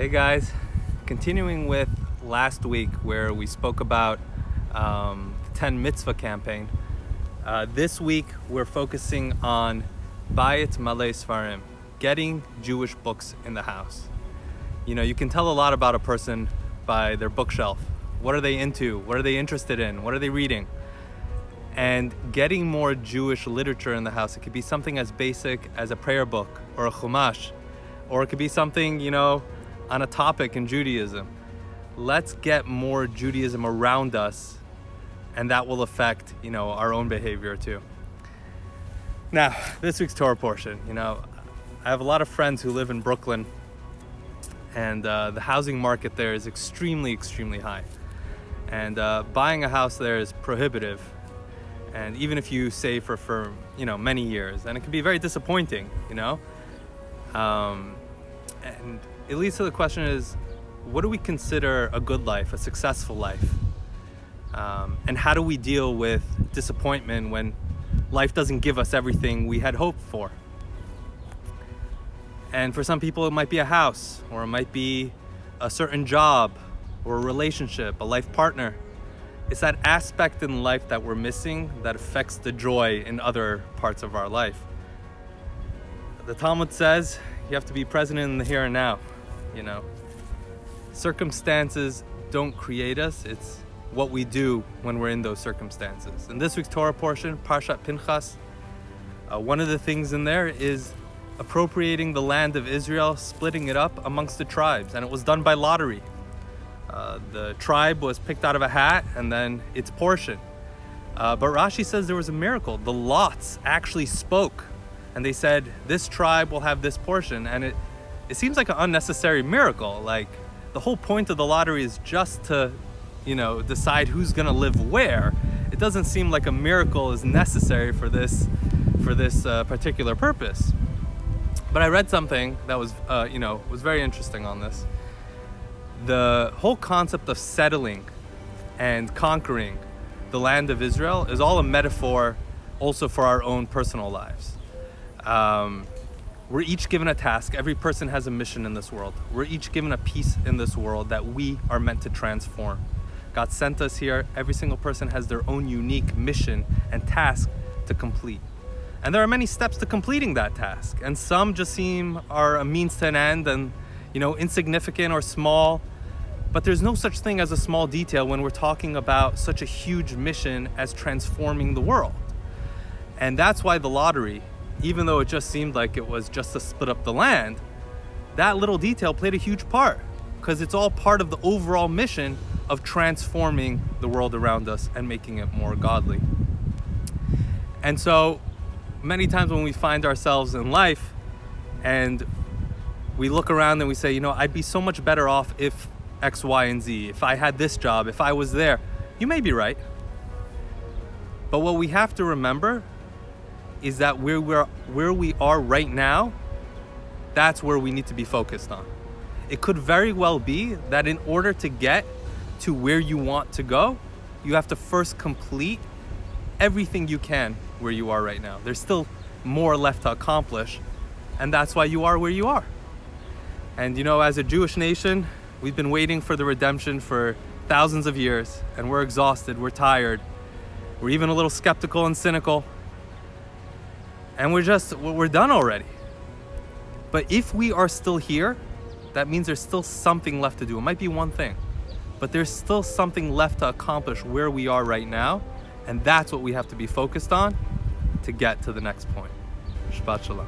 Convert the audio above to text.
Hey guys, continuing with last week where we spoke about the 10 mitzvah campaign. This week we're focusing on Bayit Malei Sfarim, getting Jewish books in the house. You know, you can tell a lot about a person by their bookshelf. What are they into? What are they interested in? What are they reading? And getting more Jewish literature in the house, it could be something as basic as a prayer book or a chumash, or it could be something, on a topic in Judaism. Let's get more Judaism around us, and that will affect, our own behavior too. Now, this week's Torah portion, I have a lot of friends who live in Brooklyn, and the housing market there is extremely, extremely high. And buying a house there is prohibitive. And even if you save for many years, and it can be very disappointing, and it leads to the question is, what do we consider a good life, a successful life? And how do we deal with disappointment when life doesn't give us everything we had hoped for? And for some people, it might be a house, or it might be a certain job, or a relationship, a life partner. It's that aspect in life that we're missing that affects the joy in other parts of our life. The Talmud says you have to be present in the here and now. Circumstances don't create us, it's what we do when we're in those circumstances. In this week's Torah portion, Parshat Pinchas, one of the things in there is appropriating the land of Israel, splitting it up amongst the tribes, and it was done by lottery. The tribe was picked out of a hat and then its portion. But Rashi says there was a miracle. The lots actually spoke, and they said, this tribe will have this portion. And it seems like an unnecessary miracle. Like, the whole point of the lottery is just to, decide who's going to live where. It doesn't seem like a miracle is necessary for this particular purpose. But I read something that was very interesting on this. The whole concept of settling and conquering the land of Israel is all a metaphor also for our own personal lives. We're each given a task. Every person has a mission in this world. We're each given a piece in this world that we are meant to transform. God sent us here. Every single person has their own unique mission and task to complete. And there are many steps to completing that task. And some just are a means to an end and, insignificant or small. But there's no such thing as a small detail when we're talking about such a huge mission as transforming the world. And that's why the lottery, even though it just seemed like it was just to split up the land, that little detail played a huge part, because it's all part of the overall mission of transforming the world around us and making it more godly. And so many times when we find ourselves in life and we look around and we say, I'd be so much better off if X, Y, and Z, if I had this job, if I was there. You may be right. But what we have to remember is that where we are right now, that's where we need to be focused on. It could very well be that in order to get to where you want to go, you have to first complete everything you can where you are right now. There's still more left to accomplish, and that's why you are where you are. And as a Jewish nation, we've been waiting for the redemption for thousands of years, and we're exhausted, we're tired, we're even a little skeptical and cynical, and we're done already. But if we are still here, that means there's still something left to do. It might be one thing, but there's still something left to accomplish where we are right now, and that's what we have to be focused on to get to the next point. Shabbat Shalom.